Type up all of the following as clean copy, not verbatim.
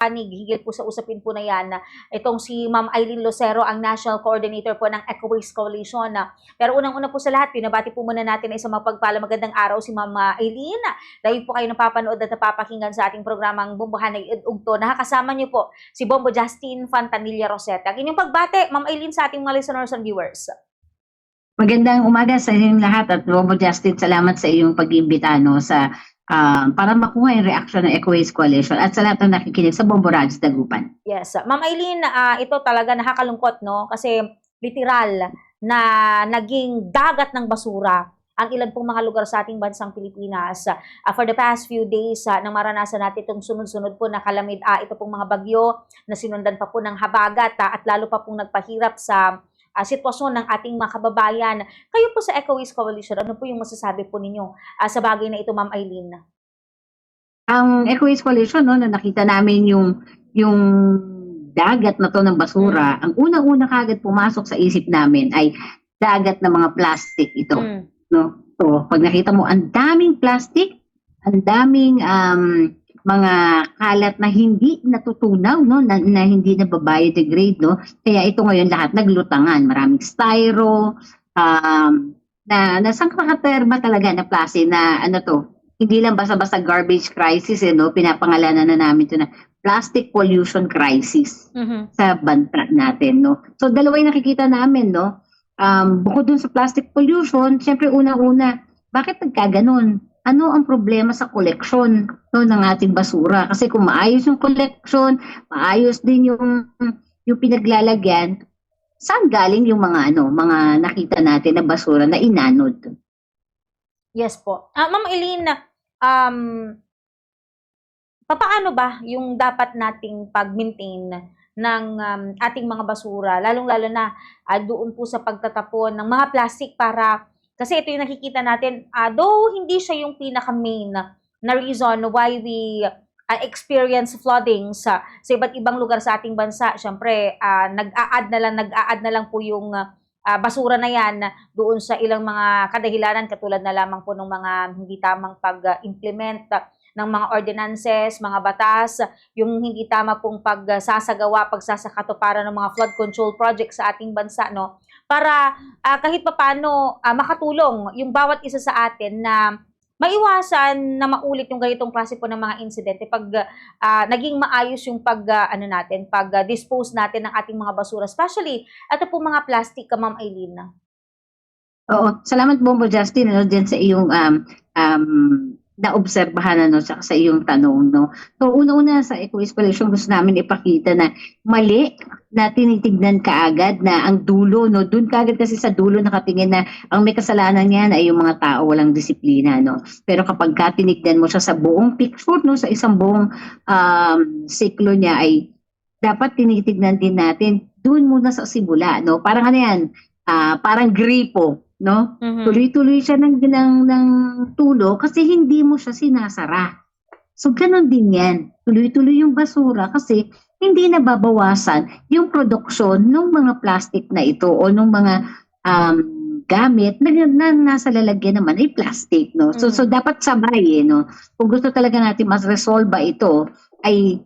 panig higil po sa usapin po na yan. Itong si Ma'am Eileen Lucero, ang National Coordinator po ng Eco Waste Coalition. Pero unang-una po sa lahat, pinabati po muna natin ay isang mapagpala magandang araw si Ma'am Eileen. Dahil po kayo napapanood at napapakinggan sa ating programang Bumbuhanay Ugto. Nakakasama niyo po si Bombo Justin Fantanilla Rosetta. Ang inyong pagbate, Ma'am Eileen, sa ating mga listeners and viewers. Magandang umaga sa inyong lahat at Bombo Justin, salamat sa iyong pag-imbita para makuha yung reaction ng Eco Waste Coalition at sa lahat ng nakikinig sa Bombo Radios Dagupan. Yes. Ma'am Eileen, ito talaga nakakalungkot, no? Kasi literal na naging dagat ng basura ang ilan pong mga lugar sa ating bansang Pilipinas. For the past few days, nang maranasan natin itong sunod-sunod po na kalamid, ito pong mga bagyo na sinundan pa po ng habagat at lalo pa pong nagpahirap sa sitwasyon ng ating mga kababayan. Kayo po sa Eco Waste Coalition, ano po yung masasabi po ninyo sa bagay na ito, Ma'am Eileen? Ang Eco Waste Coalition, no, na nakita namin yung dagat na to ng basura, ang unang-una kagad pumasok sa isip namin ay dagat ng mga plastic ito. No? So, pag nakita mo, ang daming plastic, ang daming mga kalat na hindi natutunaw, no, na hindi na biodegradable, no. Kaya ito ngayon lahat naglutangan, maraming styro, na sangkakaterma talaga na plastic na ano to, hindi lang basta-basta garbage crisis, no, pinapangalanan na namin ito na plastic pollution crisis sa bansa natin, no. So dalawa yung nakikita namin, no. Bukod dun sa plastic pollution, syempre unang-una, bakit nagkaganon? Ano ang problema sa koleksyon, no, ng ating basura? Kasi kung maayos yung koleksyon, maayos din yung pinaglalagyan, saan galing yung mga nakita natin na basura na inanod? Yes po. Ma'am Eileen, paano ba yung dapat nating pag-maintain ng ating mga basura, lalong-lalo na doon po sa pagtatapon ng mga plastic para kasi ito yung nakikita natin, though hindi siya yung pinaka-main na reason why we experience flooding sa iba't ibang lugar sa ating bansa. Siyempre, nag-a-add na lang po yung basura na yan doon sa ilang mga kadahilanan katulad na lamang po ng mga hindi tamang pag-implement ng mga ordinances, mga batas, yung hindi tama pong pagsasakatuparan ng mga flood control project sa ating bansa, no? Para kahit papaano makatulong yung bawat isa sa atin na maiwasan na maulit yung ganitong klase po ng mga insidente pag naging maayos yung pag-dispose natin ng ating mga basura, especially ito po mga plastic, Ma'am Eileen. Oo, salamat Bombo Justin, no, dyan sa iyong naobserbahan, no, sa iyong tanong, no. So una-una sa Eco Waste Coalition gusto namin ipakita na mali na tinitignan kaagad na ang dulo, no, doon kaagad kasi sa dulo nakatingin na ang may kasalanan niyan ay yung mga tao walang disiplina, no. Pero kapag tinignan mo siya sa buong picture, no, sa isang buong siklo niya, ay dapat tinitignan din natin doon muna sa simula, no. Parang ano yan, parang gripo, no? Tuloy-tuloy siya ng tulo kasi hindi mo siya sinasara. So, ganun din yan. Tuloy-tuloy yung basura kasi hindi nababawasan yung produksyon ng mga plastic na ito o ng mga gamit na nasa lalagyan naman ay plastic, no? So dapat sabay, no? Kung gusto talaga natin mas resolve ito, ay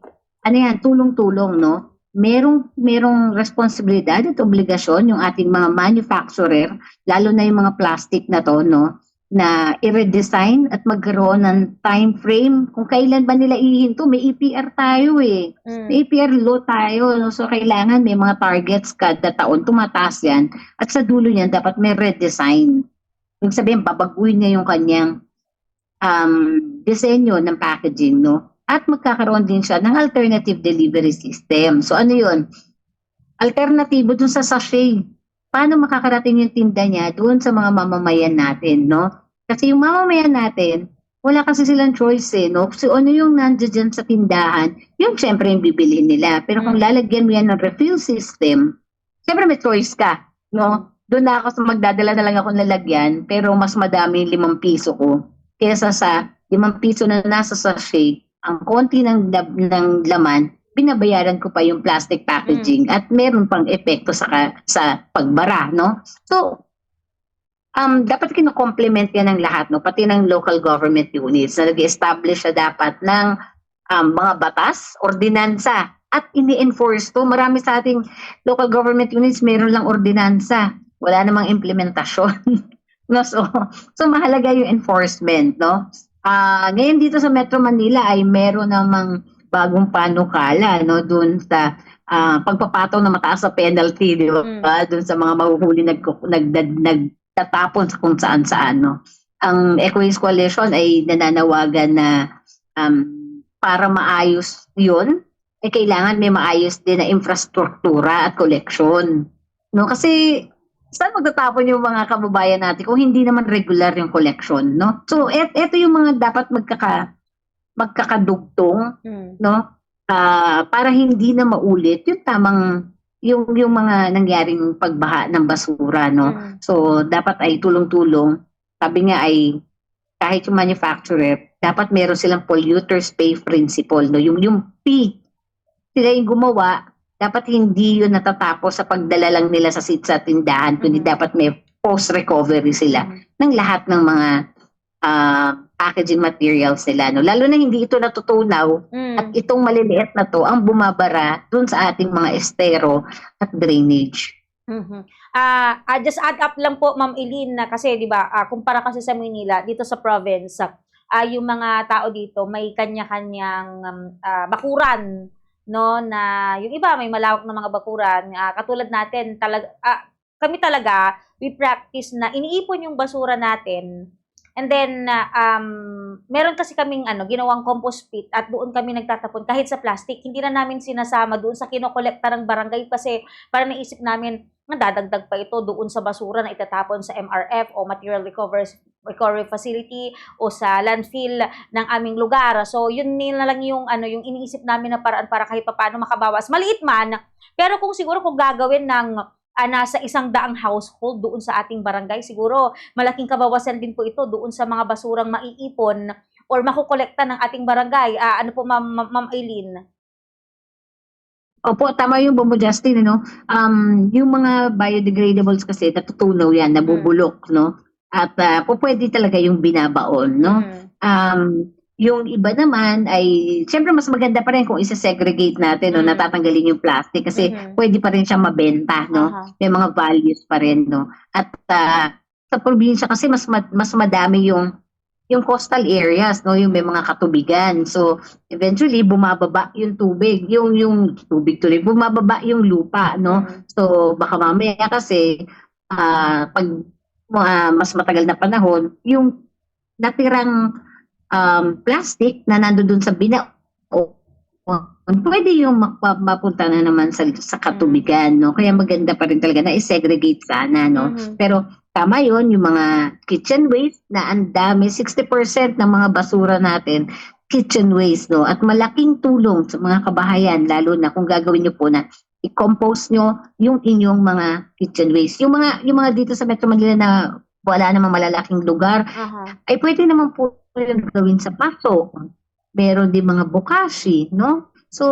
tulong-tulong, no? Merong responsibilidad at obligasyon yung ating mga manufacturer, lalo na yung mga plastic na to, no, na i-redesign at magkaroon ng time frame kung kailan ba nila ihinto. May EPR tayo may EPR law tayo, no? So kailangan may mga targets kada taon, tumataas yan at sa dulo niyan dapat may redesign. Yung sabihin, babaguhin niya yung kanyang disenyo ng packaging, no? At magkakaroon din siya ng alternative delivery system. So ano yun? Alternatibo dun sa sachet. Paano makakarating yung tinda niya doon sa mga mamamayan natin, no? Kasi yung mamamayan natin, wala kasi silang choice, no? So ano yung nandiyan sa tindahan, yung syempre yung bibilhin nila. Pero kung lalagyan mo yan ng refill system, syempre may choice ka, no? Doon na ako sa magdadala na lang ako lalagyan, pero mas madami yung 5 piso ko kaysa sa 5 piso na nasa sachet. Ang konti ng laman, binabayaran ko pa yung plastic packaging at meron pang epekto sa pagbara, no? So, dapat kino-complement yan ng lahat, no? Pati ng local government units na nag-establish na dapat ng mga batas, ordinansa, at ini-enforce to. Marami sa ating local government units, meron lang ordinansa. Wala namang implementasyon. No, so mahalaga yung enforcement, no? Ngayon dito sa Metro Manila ay meron namang bagong panukala, no, doon sa pagpapataw na mataas sa penalty, di ba? Doon sa mga mahuhuli nagtatapon sa kung saan-saan, no? Ang Equates Coalition ay nananawagan na para maayos 'yun, kailangan may maayos din na infrastruktura at collection. No, kasi saan magtatapon yung mga kababayan natin kung hindi naman regular yung collection, no? So eto yung mga dapat magkakadugtong, no? Para hindi na maulit yung tamang yung mga nangyaring pagbaha ng basura, no? So dapat ay tulong-tulong. Sabi nga ay kahit yung manufacturer, dapat meron silang polluters pay principle, no? Yung fee sila yung gumawa, dapat hindi yun natatapos sa pagdala lang nila sa tindahan, kundi dapat may post-recovery sila ng lahat ng mga packaging materials nila, no? Lalo na hindi ito natutunaw at itong maliliit na to ang bumabara dun sa ating mga estero at drainage. Just add up lang po, Ma'am Eileen, na kasi 'di ba, kumpara kasi sa Manila, dito sa province, yung mga tao dito may kanya-kanyang bakuran, no, na yung iba may malawak na mga bakuran, katulad natin kami talaga we practice na iniipon yung basura natin. And then meron kasi kaming ginawang compost pit at doon kami nagtatapon kahit sa plastic. Hindi na namin sinasama doon sa kinokolekta ng barangay kasi para naisip namin nadadagdag pa ito doon sa basura na itatapon sa MRF o Material Recovery Facility o sa landfill ng aming lugar. So yun na lang yung yung iniisip namin na paraan para kahit papaano makabawas. Maliit man, pero kung siguro kung gagawin ng nasa 100 household doon sa ating barangay, siguro malaking kabawasan din po ito doon sa mga basurang maiipon or makukolekta ng ating barangay. Ano po, Ma'am Eileen? Opo, tama yung Bombo Justin, no? Yung mga biodegradables kasi natutunaw yan, nabubulok, no? At pwede talaga yung binabaon, no? Yung iba naman ay, siyempre mas maganda pa rin kung isa-segregate natin, no? Natatanggalin yung plastic kasi pwede pa rin siya mabenta, no? May mga values pa rin, no? At sa probinsya kasi mas madami yung coastal areas, no, yung may mga katubigan. So eventually bumababa yung tubig, yung tubig tuloy, bumababa yung lupa, no. So baka mamaya kasi pag mas matagal na panahon, yung natirang plastic na nandoon sa pwede yung mapunta na naman sa katubigan, no. Kaya maganda pa rin talaga na i-segregate sana, no. Pero tama yun, yung mga kitchen waste na ang dami, 60% ng mga basura natin, kitchen waste, no? At malaking tulong sa mga kabahayan, lalo na kung gagawin nyo po na i-compose nyo yung inyong mga kitchen waste. Yung mga dito sa Metro Manila na wala namang malalaking lugar, ay pwede naman po yung gawin sa paso. Meron din mga bokashi, no? So,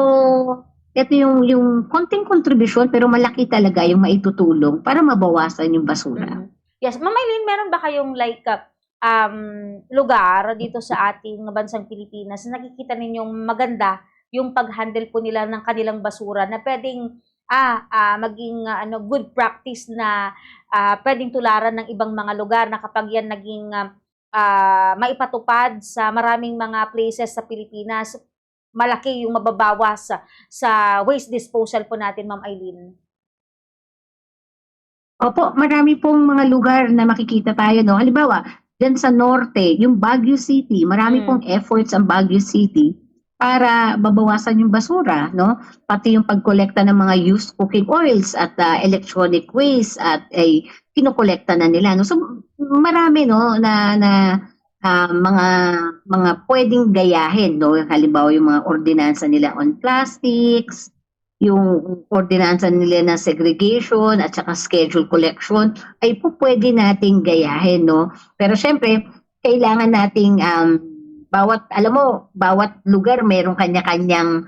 ito yung konting kontribusyon pero malaki talaga yung maitutulong para mabawasan yung basura. Yes, Ma'am Eileen, meron ba kayong lugar dito sa ating bansang Pilipinas na nakikita ninyong maganda yung pag-handle po nila ng kanilang basura na pwedeng maging good practice na pwedeng tularan ng ibang mga lugar na kapag yan naging maipatupad sa maraming mga places sa Pilipinas, malaki yung mababawas sa waste disposal po natin, Ma'am Eileen? Opo, marami pong mga lugar na makikita tayo, no? Halimbawa, dyan sa norte, yung Baguio City, marami pong efforts ang Baguio City para babawasan yung basura, no? Pati yung pagkolekta ng mga used cooking oils at electronic waste at kinokolekta na nila, no? So marami, no, na mga pwedeng gayahin, no? Halimbawa yung mga ordinansa nila on plastics, yung ordinansa nila na segregation at saka schedule collection ay po pwede nating gayahin, no? Pero syempre, kailangan nating bawat lugar merong kanya-kanyang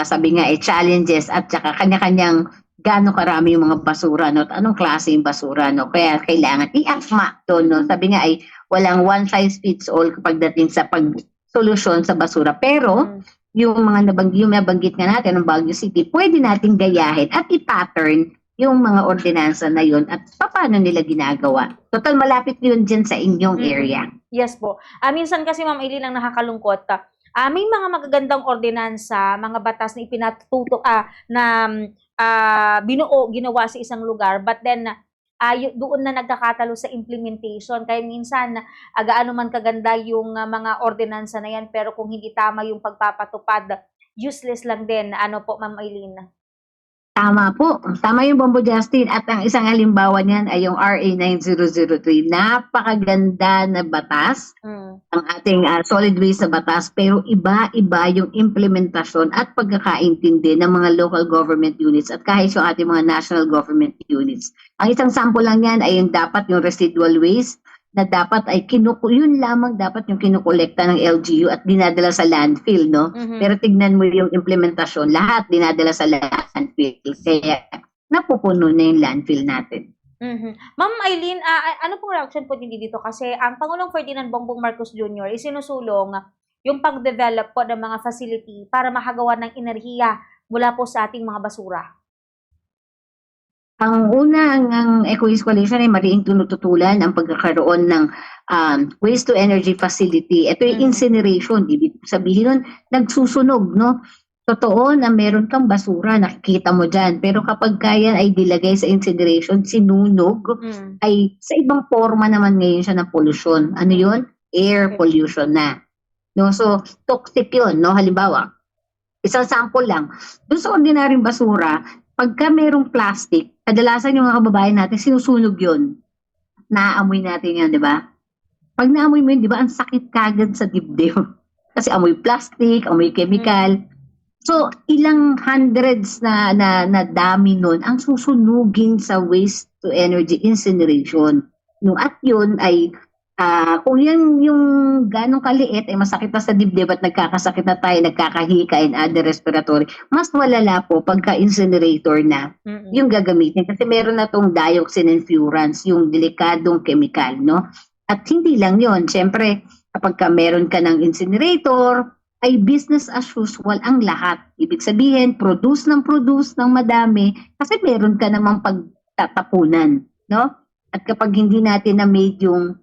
sabi nga challenges at saka kanya-kanyang gaano karami yung mga basura, no? At anong klase yung basura, no? Kaya kailangan i-akma to, no? Sabi nga ay walang one size fits all kapag dating sa pagsolusyon sa basura. Pero yung mga nabanggit nga natin ng Baguio City, pwede nating gayahin at i-pattern yung mga ordinansa na yun at paano nila ginagawa. Total, malapit yun dyan sa inyong area. Yes po. Minsan kasi Ma'am Eileen ang nakakalungkot, may mga magagandang ordinansa, mga batas na ipinatutok na binuo, ginawa sa isang lugar, but then doon na nagkakatalo sa implementation. Kaya minsan, gaano man kaganda yung mga ordinansa na yan, pero kung hindi tama yung pagpapatupad, useless lang din. Ano po, Ma'am Eileen? Tama po. Tama yung Bombo Justin. At ang isang halimbawa niyan ay yung RA 9003. Napakaganda na batas. Ang ating solid waste na batas. Pero iba-iba yung implementasyon at pagkakaintindi ng mga local government units at kahit yung ating mga national government units. Ang isang sample lang yan ay yung dapat yung residual waste na dapat ay yun lamang dapat yung kinukolekta ng LGU at dinadala sa landfill, no? Pero tignan mo yung implementasyon, lahat dinadala sa landfill. Kaya napupuno na yung landfill natin. Ma'am Eileen, ano pong reaction po ninyo dito? Kasi ang Pangulong Ferdinand Bongbong Marcos Jr. isinusulong yung pag-develop po ng mga facility para makagawa ng enerhiya mula po sa ating mga basura. Ang una, ang Eco-Waste Coalition ay mariing tinututulan ang pagkakaroon ng waste to energy facility. Ito yung incineration. Ibig sabihin nun, nagsusunog, no? Totoo na meron kang basura, nakikita mo dyan. Pero kapag kaya ay dilagay sa incineration, sinunog, ay sa ibang forma naman ngayon siya ng pollution. Ano yun? Air pollution na. No? So, toxic yun, no? Halimbawa, isang sample lang. Doon sa ordinaryong basura, pagka merong plastic, kadalasan yung mga kababayan natin, sinusunog yun. Naaamoy natin yan, di ba? Pag naamoy mo yun, di ba, ang sakit kagad sa dibdib. Kasi amoy plastic, amoy chemical. So, ilang hundreds na dami nun ang susunugin sa waste to energy incineration. No, at yun ay kung yan yung ganong kaliit ay masakit na sa dibdib at nagkakasakit na tayo, nagkakahika and other respiratory, mas malala po pagka incinerator na yung gagamitin kasi meron na tong dioxin and furans, yung delikadong chemical, no? At hindi lang yon, syempre kapag meron ka ng incinerator ay business as usual ang lahat. Ibig sabihin, produce ng madami kasi meron ka namang pagtatapunan, no? At kapag hindi natin na-made yung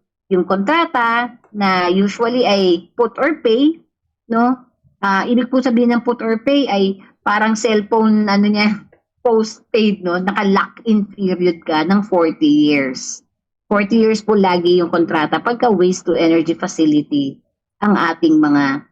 kontrata na usually ay put or pay, no? Ibig po sabihin ng put or pay ay parang cellphone, postpaid, no? Naka-lock-in period ka ng 40 years. 40 years po lagi yung kontrata pagka waste to energy facility ang ating mga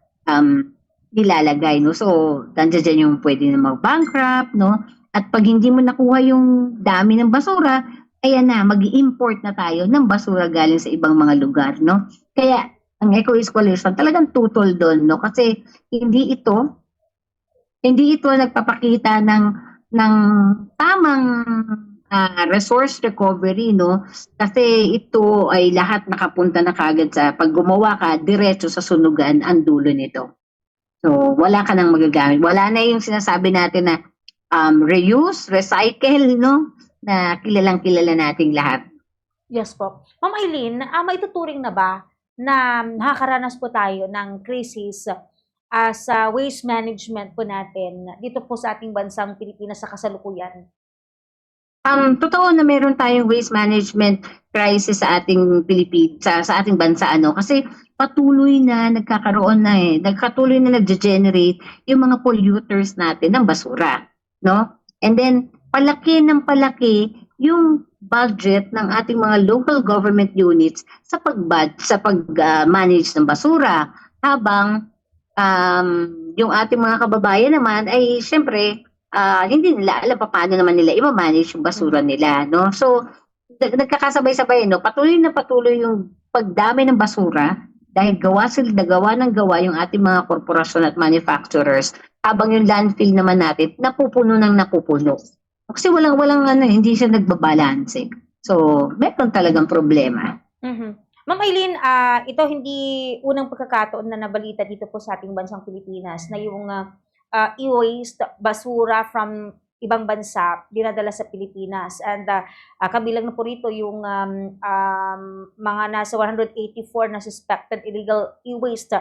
nilalagay, no? So, nandiyan yung pwede na mag-bankrupt, no? At pag hindi mo nakuha yung dami ng basura, ayan na, mag-i-import na tayo ng basura galing sa ibang mga lugar, no? Kaya, ang Eco-Waste Coalition talagang tutol doon, no? Kasi hindi ito nagpapakita ng tamang resource recovery, no? Kasi ito ay lahat nakapunta na kagad sa pag gumawa ka, diretso sa sunugan ang dulo nito. So, wala ka nang magagamit. Wala na yung sinasabi natin na reuse, recycle, no? Na kilalang-kilala nating lahat. Yes po. Ma'am Eileen, maituturing na ba na nakakaranas po tayo ng crisis sa waste management po natin dito po sa ating bansang Pilipinas sa kasalukuyan? Totoo na meron tayong waste management crisis sa ating sa ating bansa, ano? Kasi patuloy na nagkakaroon na nagkatuloy na nagge-generate yung mga polluters natin ng basura, no? And then palaki ng palaki yung budget ng ating mga local government units sa pag-manage ng basura, habang yung ating mga kababayan naman ay syempre hindi nila alam paano naman nila i-manage yung basura nila, no? So nagkakasabay-sabay, no? Patuloy na patuloy yung pagdami ng basura dahil gawa yung ating mga korporasyon at manufacturers, habang yung landfill naman natin napupuno ng napupuno. Kasi walang hindi siya nagbabalanse. So, meron talagang problema. Ma'am Eileen, ito hindi unang pagkakataon na nabalita dito po sa ating bansang Pilipinas na yung e-waste, basura from ibang bansa dinadala sa Pilipinas. And kabilang na po rito yung mga nasa 184 na suspected illegal e-waste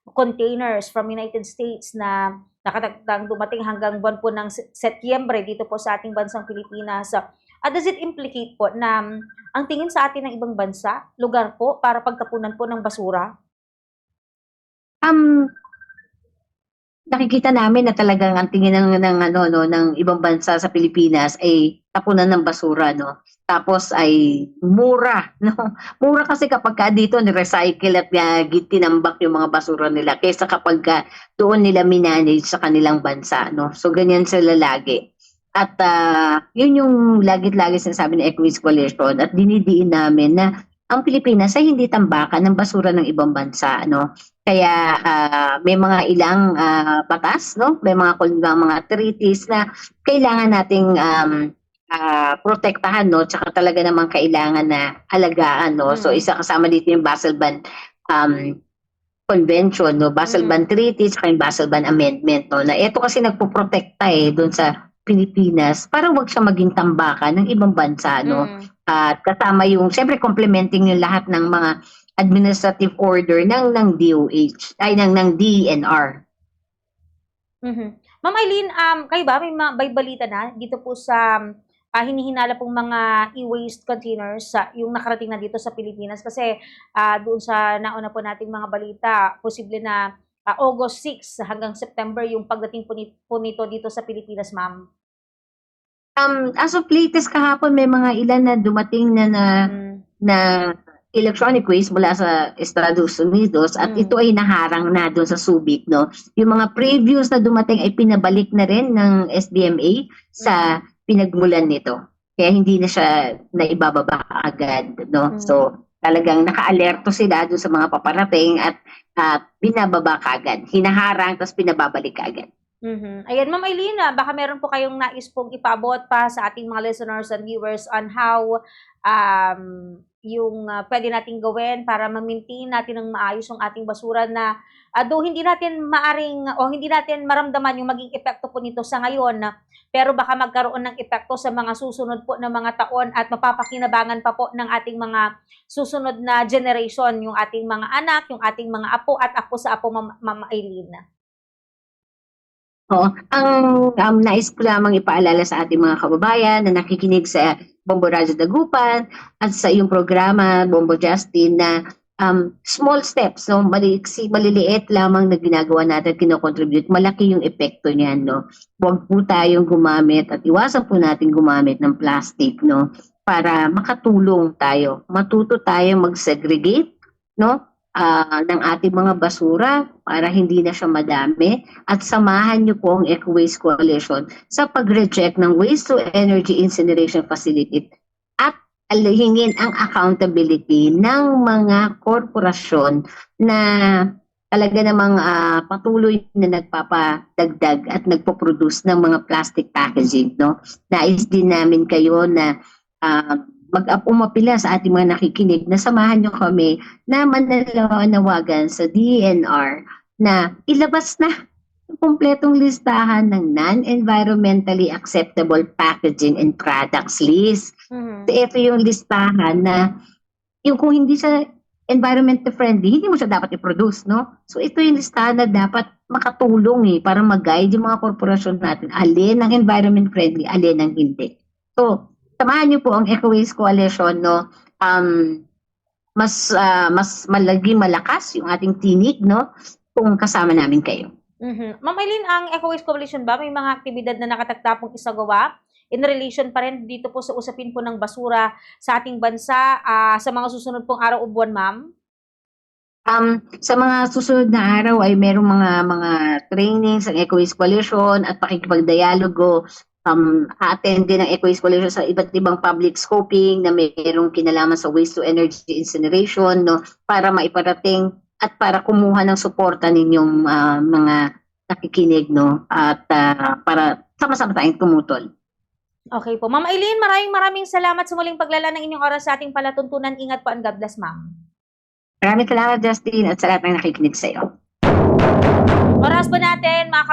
containers from United States na nakatagtang dumating hanggang buwan po ng Setyembre dito po sa ating bansang Pilipinas. Does it implicate po na ang tingin sa atin ng ibang bansa, lugar po para pagtapunan po ng basura? Nakikita namin na talagang ang tingin ng ibang bansa sa Pilipinas ay tapunan ng basura, no. Tapos ay mura, no. Mura kasi kapag dito ni-recycle at tinambak yung mga basura nila kaysa kapag doon nila minanage sa kanilang bansa, no. So ganyan sila lagi. At yun yung lagi-lagi sinasabi ng Eco-Waste Coalition at dinidiin namin na ang Pilipinas ay hindi tambakan ng basura ng ibang bansa, no. Kaya may mga ilang batas, no, may mga treaties na kailangan nating protektahan, no, tsaka talaga namang kailangan na alagaan, no. So isa kasama dito yung Basel Ban Convention, no, Basel Ban Treaty, tsaka yung Basel Ban Amendment, no, na ito kasi nagpoprotekta doon sa Pilipinas para wag siya maging tambakan ng ibang bansa, no. At kasama yung, siyempre complementing yung lahat ng mga administrative order ng DOH, ay ng DENR. Ma'am Eileen, kayo ba may balita na dito po sa hinihinala pong mga e-waste containers yung nakarating na dito sa Pilipinas? Kasi doon sa nauna po nating mga balita, posible na August 6 hanggang September yung pagdating po nito dito sa Pilipinas, ma'am. As of latest kahapon may mga ilan na dumating na electronic waste mula sa Estados Unidos at ito ay naharang na doon sa Subic, no. Yung mga previous na dumating ay pinabalik na rin ng SDMA sa pinagmulan nito. Kaya hindi na siya naibababa agad, no. So talagang naka-alerto sila doon sa mga paparating at binababa kaagad. Hinaharang tapos pinababalik kaagad. Ayan, Ma'am Eileen, baka meron po kayong nais pong ipaabot pa sa ating mga listeners and viewers on how yung pwede nating gawin para ma-maintain natin ng maayos yung ating basura na though hindi natin maaring o hindi natin maramdaman yung maging epekto po nito sa ngayon, pero baka magkaroon ng epekto sa mga susunod po na mga taon at mapapakinabangan pa po ng ating mga susunod na generation, yung ating mga anak, yung ating mga apo at apo sa apo, Ma'am Eileen. Oo, ang nais ko lamang ipaalala sa ating mga kababayan na nakikinig sa Bombo Radyo Dagupan at sa iyong programa, Bombo Justin, na small steps, no, maliliit lamang na ginagawa natin, kinocontribute, malaki yung epekto niyan, no. Huwag po tayong gumamit at iwasan po natin gumamit ng plastic, no, para makatulong tayo. Matuto tayong mag-segregate, no, ng ating mga basura para hindi na siya madami at samahan niyo po ang Eco-Waste Coalition sa pag-reject ng waste to energy incineration facility at hingin ang accountability ng mga korporasyon na talaga namang patuloy na nagpapadagdag at nagpo-produce ng mga plastic packaging, no. Nais din namin kayo na umapila sa ating mga nakikinig na samahan nyo kami na mananawagan sa DENR na ilabas na yung kumpletong listahan ng non-environmentally acceptable packaging and products list. So ito yung listahan na yung kung hindi siya environment friendly, hindi mo siya dapat i-produce, no? So ito yung listahan na dapat makatulong para mag-guide yung mga korporasyon natin alin ang environment friendly, alin ang hindi. So samahan niyo po ang Eco-Waste Coalition, no. Mas malagi malakas yung ating tinig, no, kung kasama namin kayo. Ma'am Eileen, ang Eco-Waste Coalition ba may mga aktibidad na nakatakdapong isagawa in relation pa rin dito po sa usapin po ng basura sa ating bansa sa mga susunod pong araw o buwan, ma'am? Sa mga susunod na araw ay merong mga trainings ang Eco-Waste Coalition at pakikipagdialogo. A-attend din ng Eco-Waste Coalition sa iba't ibang public scoping na mayroong kinalaman sa waste to energy incineration, no, para maiparating at para kumuha ng suporta ninyong mga nakikinig, no, at para sama-sama tayong tumutol. Okay po. Ma'am Eileen, maraming salamat sa muling paglalaan ng inyong oras sa ating palatuntunan. Ingat po and God bless, ma'am. Maraming salamat, Justin, at sa lahat ng nakikinig sa iyo. Oras po natin, mga